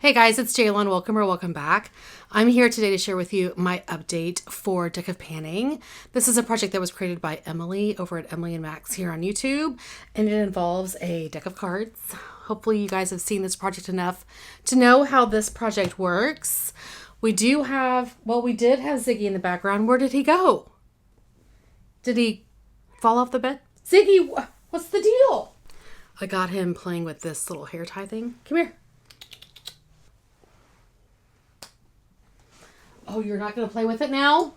Hey guys, it's Jalen. Welcome back. I'm here today to share with you my update for Deck of Panning. This is a project that was created by Emily over at Emily and Max here on YouTube, and it involves a deck of cards. Hopefully you guys have seen this project enough to know how this project works. We did have Ziggy in the background. Where did he go? Did he fall off the bed? Ziggy, what's the deal? I got him playing with this little hair tie thing. Come here. Oh, you're not going to play with it now?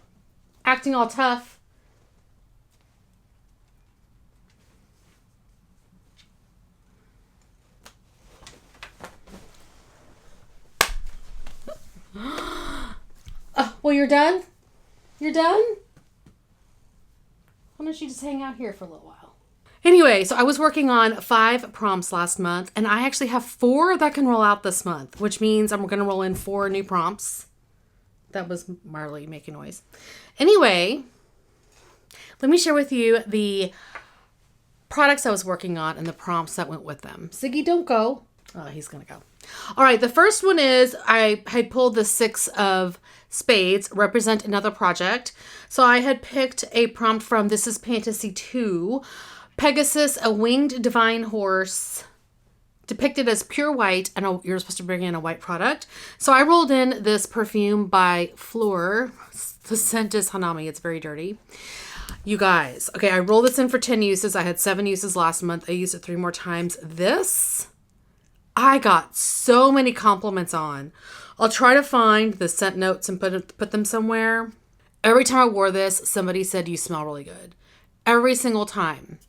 Acting all tough. Well, you're done? You're done? Why don't you just hang out here for a little while? Anyway, so I was working on 5 prompts last month, and I actually have 4 that can roll out this month, which means I'm going to roll in 4 new prompts. That was Marley making noise. Anyway, let me share with you the products I was working on and the prompts that went with them. Ziggy, don't go. Oh, he's going to go. All right, the first one is I had pulled the 6 of spades, represent another project. So I had picked a prompt from This is Fantasy 2. Pegasus, a winged divine horse, depicted as pure white, and you're supposed to bring in a white product. So I rolled in this perfume by Fleur. The scent is Hanami. It's very dirty. You guys, okay, I rolled this in for 10 uses. I had 7 uses last month. I used it 3 more times. This, I got so many compliments on. I'll try to find the scent notes and put them somewhere. Every time I wore this, somebody said, you smell really good. Every single time.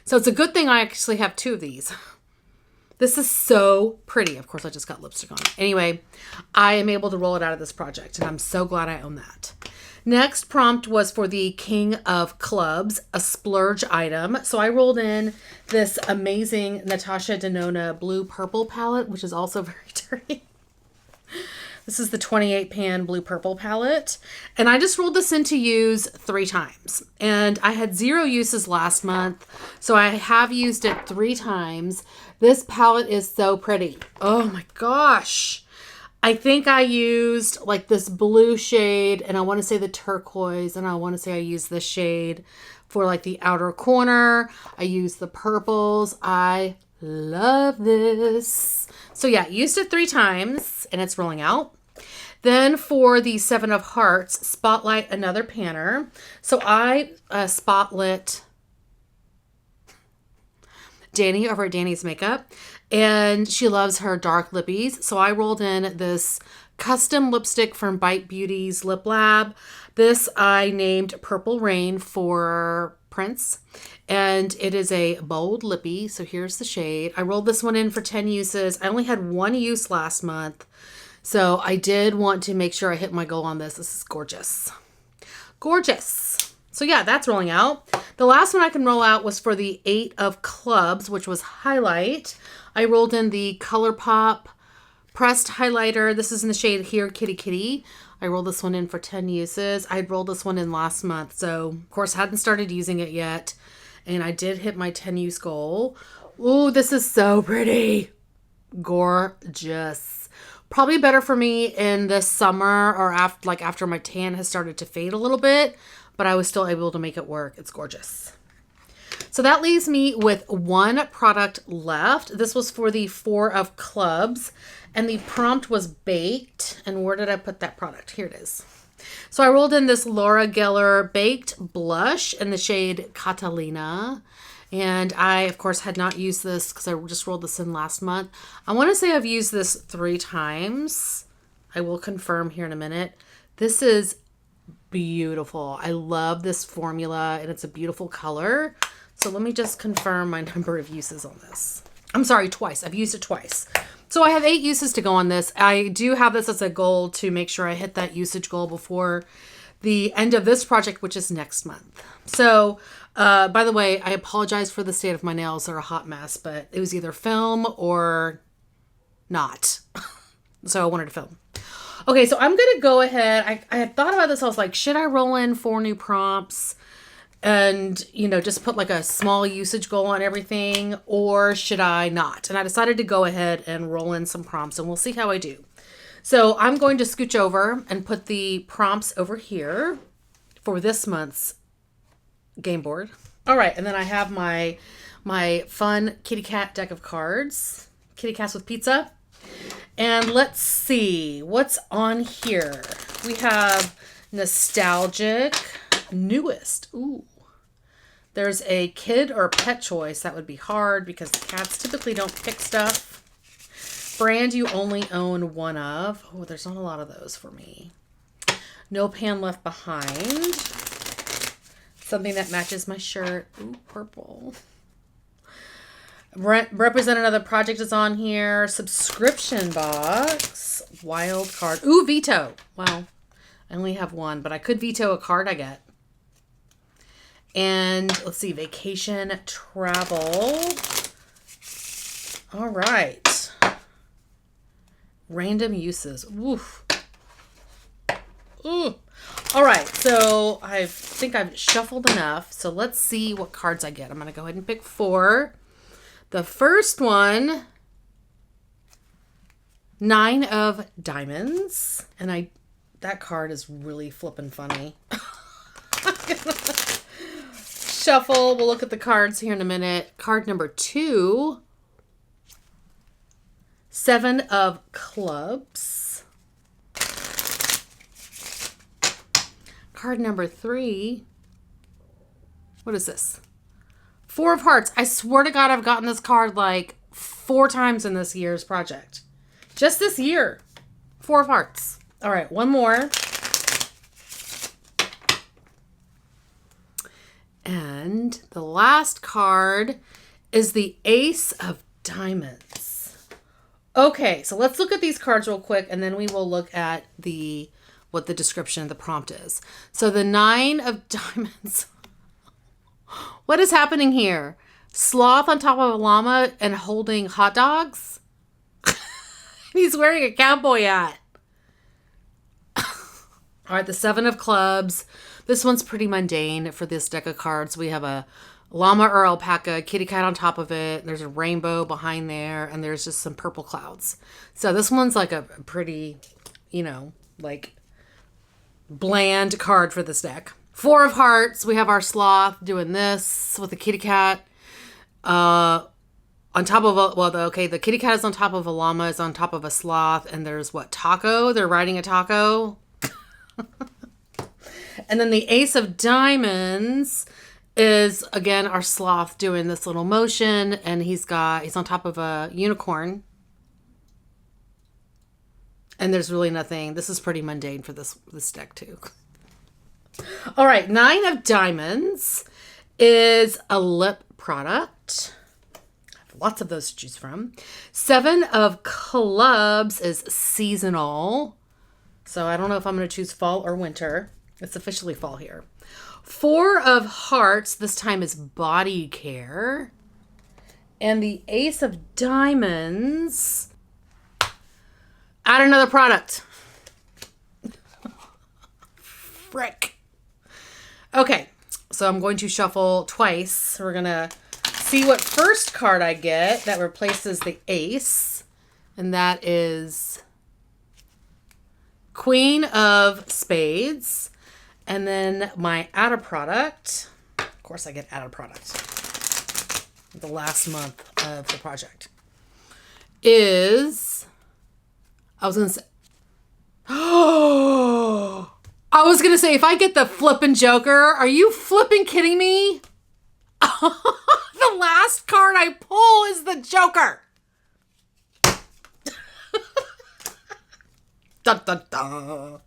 So it's a good thing I actually have 2 of these. This is so pretty. Of course, I just got lipstick on. Anyway, I am able to roll it out of this project, and I'm so glad I own that. Next prompt was for the King of Clubs, a splurge item. So I rolled in this amazing Natasha Denona blue-purple palette, which is also very dirty. This is the 28 pan blue purple palette. And I just rolled this in to use 3 times. And I had 0 uses last month. So I have used it 3 times. This palette is so pretty. Oh my gosh. I think I used like this blue shade, and I want to say the turquoise, and I want to say I used this shade for like the outer corner. I used the purples. I love this. So yeah, used it 3 times and it's rolling out. Then for the 7 of Hearts, Spotlight Another Panner. So I spotlit Danny over at Danny's Makeup, and she loves her dark lippies. So I rolled in this custom lipstick from Bite Beauty's Lip Lab. This I named Purple Rain for Prince, and it is a bold lippy. So here's the shade. I rolled this one in for 10 uses. I only had 1 use last month, so I did want to make sure I hit my goal on this. This is gorgeous. Gorgeous. So yeah, that's rolling out. The last one I can roll out was for the 8 of Clubs, which was Highlight. I rolled in the ColourPop pressed highlighter. This is in the shade Here Kitty Kitty. I rolled this one in for 10 uses. I rolled this one in last month, so of course hadn't started using it yet. And I did hit my 10 use goal. Ooh, this is so pretty. Gorgeous. Probably better for me in the summer or after my tan has started to fade a little bit, but I was still able to make it work. It's gorgeous. So that leaves me with 1 product left. This was for the 4 of Clubs, and the prompt was Baked. And where did I put that product? Here it is. So I rolled in this Laura Geller Baked Blush in the shade Catalina. And I, of course, had not used this because I just rolled this in last month. I want to say I've used this 3 times. I will confirm here in a minute. This is beautiful. I love this formula, and it's a beautiful color. So let me just confirm my number of uses on this. I'm sorry, twice. I've used it twice. So I have 8 uses to go on this. I do have this as a goal to make sure I hit that usage goal before the end of this project, which is next month. So, by the way, I apologize for the state of my nails. They're a hot mess, but it was either film or not. So I wanted to film. Okay, so I'm going to go ahead. I had thought about this. I was like, should I roll in 4 new prompts? and, you know, just put like a small usage goal on everything, or should I not? And I decided to go ahead and roll in some prompts, and we'll see how I do. So I'm going to scooch over and put the prompts over here for this month's game board. All right, and then I have my fun kitty cat deck of cards, Kitty Cats with Pizza. And let's see what's on here. We have nostalgic, newest. Ooh. There's a kid or pet choice. That would be hard because cats typically don't pick stuff. Brand you only own one of. Oh, there's not a lot of those for me. No Pan Left Behind. Something that matches my shirt. Ooh, purple. Represent Another Project is on here. Subscription box. Wild card. Ooh, veto. Well, I only have one, but I could veto a card I get. And let's see, vacation, travel. All right. Random uses. Woof. Ooh. All right, so I think I've shuffled enough. So let's see what cards I get. I'm going to go ahead and pick 4. The first one, 9 of Diamonds. And that card is really flippin' funny. Shuffle. We'll look at the cards here in a minute. Card number 2, 7 of Clubs. Card number 3. What is this? 4 of Hearts. I swear to God, I've gotten this card like 4 times in this year's project. Just this year. 4 of Hearts. All right, one more. And the last card is the Ace of Diamonds. Okay, so let's look at these cards real quick, and then we will look at what the description of the prompt is. So the 9 of Diamonds. What is happening here? Sloth on top of a llama and holding hot dogs? He's wearing a cowboy hat. All right, the 7 of Clubs. This one's pretty mundane for this deck of cards. We have a llama or alpaca, kitty cat on top of it. There's a rainbow behind there, and there's just some purple clouds. So this one's like a pretty, like bland card for this deck. 4 of Hearts. We have our sloth doing this with the kitty cat. On top of the kitty cat is on top of a llama, is on top of a sloth, and there's taco? They're riding a taco. And then the Ace of Diamonds is, again, our sloth doing this little motion, and he's on top of a unicorn. And there's really nothing. This is pretty mundane for this deck, too. All right, 9 of Diamonds is a lip product. I have lots of those to choose from. 7 of Clubs is seasonal. So I don't know if I'm going to choose fall or winter. It's officially fall here. 4 of Hearts, this time is body care. And the Ace of Diamonds, add another product. Frick. Okay, so I'm going to shuffle twice. We're going to see what first card I get that replaces the ace. And that is Queen of Spades. And then my add a product. Of course, I get add a product. The last month of the project is, I was going to say, if I get the flippin' Joker, are you flippin' kidding me? The last card I pull is the Joker. Dun, dun, dun.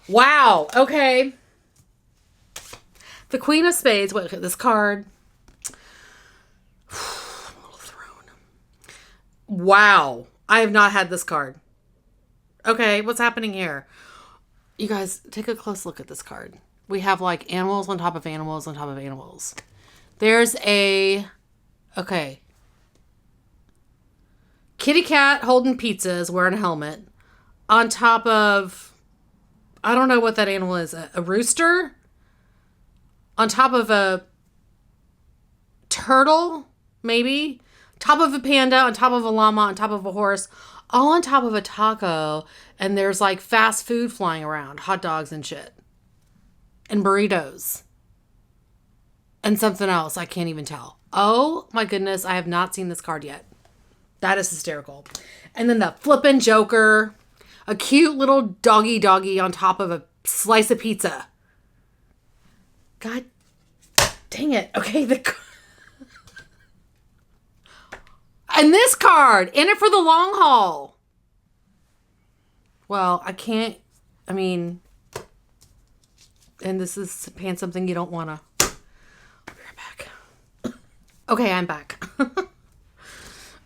Wow. Okay. The Queen of Spades. Wait, this card. I'm a little thrown. Wow. I have not had this card. Okay, what's happening here? You guys, take a close look at this card. We have like animals on top of animals on top of animals. There's okay. Kitty cat holding pizzas, wearing a helmet. On top of, I don't know what that animal is. A rooster? on top of a turtle, maybe, top of a panda, on top of a llama, on top of a horse, all on top of a taco, and there's like fast food flying around, hot dogs and shit, and burritos, and something else I can't even tell. Oh my goodness, I have not seen this card yet. That is hysterical. And then the flippin' Joker, a cute little doggy on top of a slice of pizza. God dang it. Okay, and this card, in it for the long haul. Well, I can't, I mean, and this is pan something you don't want to. I'll be right back. Okay, I'm back.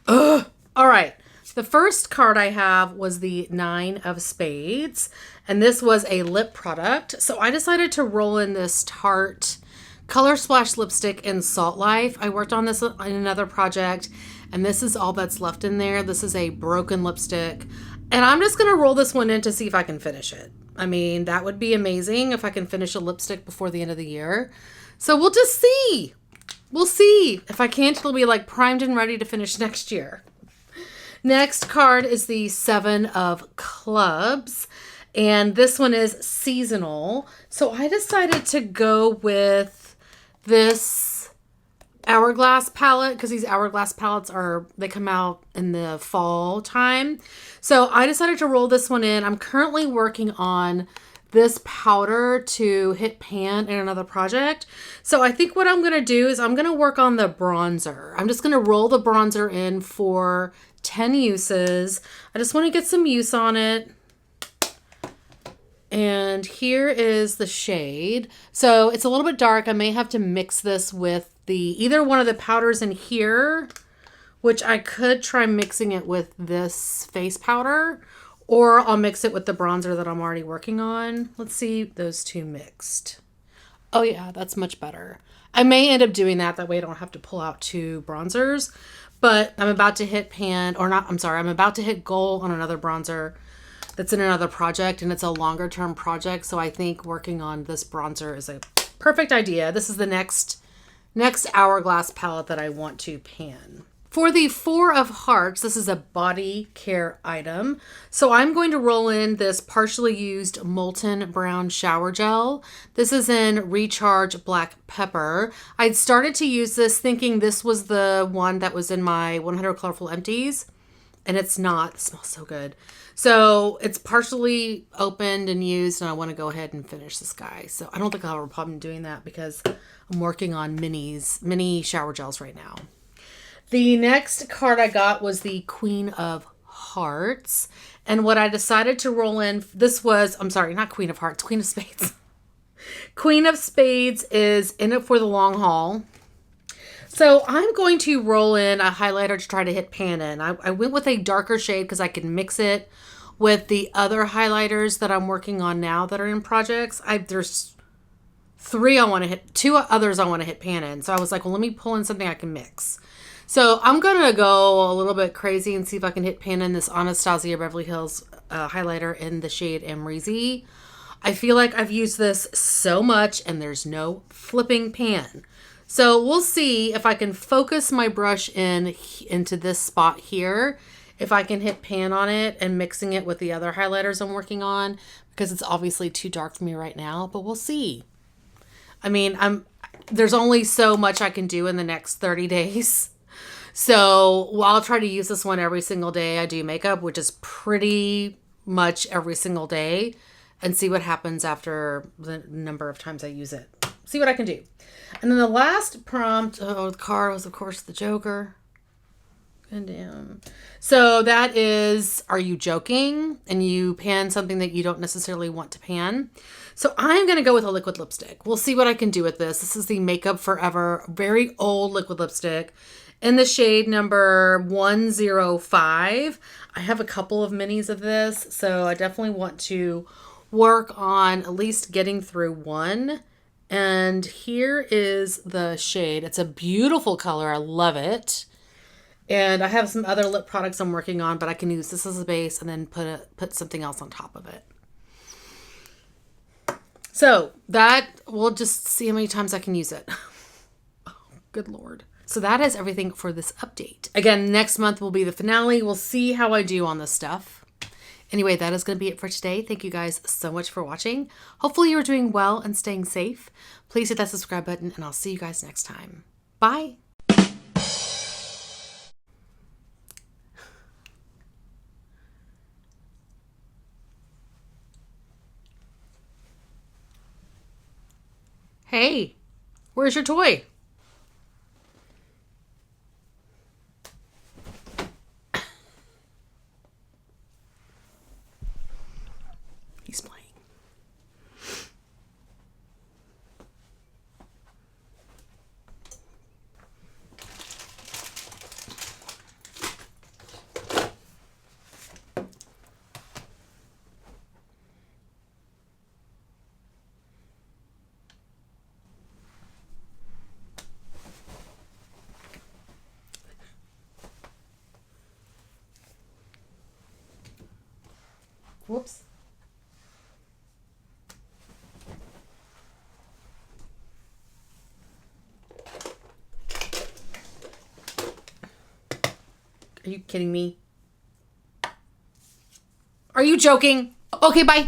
Ugh. All right. The first card I have was the 9 of Spades, and this was a lip product. So I decided to roll in this Tarte Color Splash lipstick in Salt Life. I worked on this in another project, and this is all that's left in there. This is a broken lipstick, and I'm just going to roll this one in to see if I can finish it. I mean, that would be amazing if I can finish a lipstick before the end of the year. So we'll just see. We'll see. If I can't, it'll be like primed and ready to finish next year. Next card is the 7 of Clubs, and this one is seasonal. So I decided to go with this Hourglass palette because these Hourglass palettes they come out in the fall time. So I decided to roll this one in. I'm currently working on this powder to hit pan in another project. So I think what I'm going to do is I'm going to work on the bronzer. I'm just going to roll the bronzer in for 10 uses. I just want to get some use on it. And here is the shade. So it's a little bit dark. I may have to mix this with either one of the powders in here, which I could try mixing it with this face powder, or I'll mix it with the bronzer that I'm already working on. Let's see those two mixed. Oh yeah, that's much better. I may end up doing that. That way I don't have to pull out 2 bronzers. But I'm about to hit I'm about to hit goal on another bronzer that's in another project, and it's a longer term project. So I think working on this bronzer is a perfect idea. This is the next Hourglass palette that I want to pan. For the 4 of Hearts, this is a body care item. So I'm going to roll in this partially used Molten Brown Shower Gel. This is in Recharge Black Pepper. I'd started to use this thinking this was the one that was in my 100 Colorful Empties, and it's not. It smells so good. So it's partially opened and used, and I want to go ahead and finish this guy. So I don't think I'll have a problem doing that because I'm working on mini shower gels right now. The next card I got was the Queen of Hearts. And what I decided to roll in, not Queen of Hearts, Queen of Spades. Queen of Spades is in it for the long haul. So I'm going to roll in a highlighter to try to hit pan in. I went with a darker shade because I can mix it with the other highlighters that I'm working on now that are in projects. There's 3 I want to hit, 2 others I want to hit pan in. So I was like, well, let me pull in something I can mix. So I'm going to go a little bit crazy and see if I can hit pan in this Anastasia Beverly Hills highlighter in the shade Amrezy. I feel like I've used this so much and there's no flipping pan. So we'll see if I can focus my brush into this spot here, if I can hit pan on it and mixing it with the other highlighters I'm working on, because it's obviously too dark for me right now, but we'll see. I mean, there's only so much I can do in the next 30 days. So I'll try to use this one every single day I do makeup, which is pretty much every single day, and see what happens after the number of times I use it. See what I can do. And then the last prompt, the card was, of course, the Joker. And damn. So that is, are you joking? And you pan something that you don't necessarily want to pan. So I'm going to go with a liquid lipstick. We'll see what I can do with this. This is the Makeup Forever, very old liquid lipstick in the shade number 105. I have a couple of minis of this, so I definitely want to work on at least getting through one. And here is the shade. It's a beautiful color. I love it. And I have some other lip products I'm working on, but I can use this as a base and then put something else on top of it. So that, we'll just see how many times I can use it. Oh, good Lord. So that is everything for this update. Again, next month will be the finale. We'll see how I do on this stuff. Anyway, that is going to be it for today. Thank you guys so much for watching. Hopefully you're doing well and staying safe. Please hit that subscribe button and I'll see you guys next time. Bye. Hey, where's your toy? He's playing. Whoops. Are you kidding me? Are you joking? Okay, bye.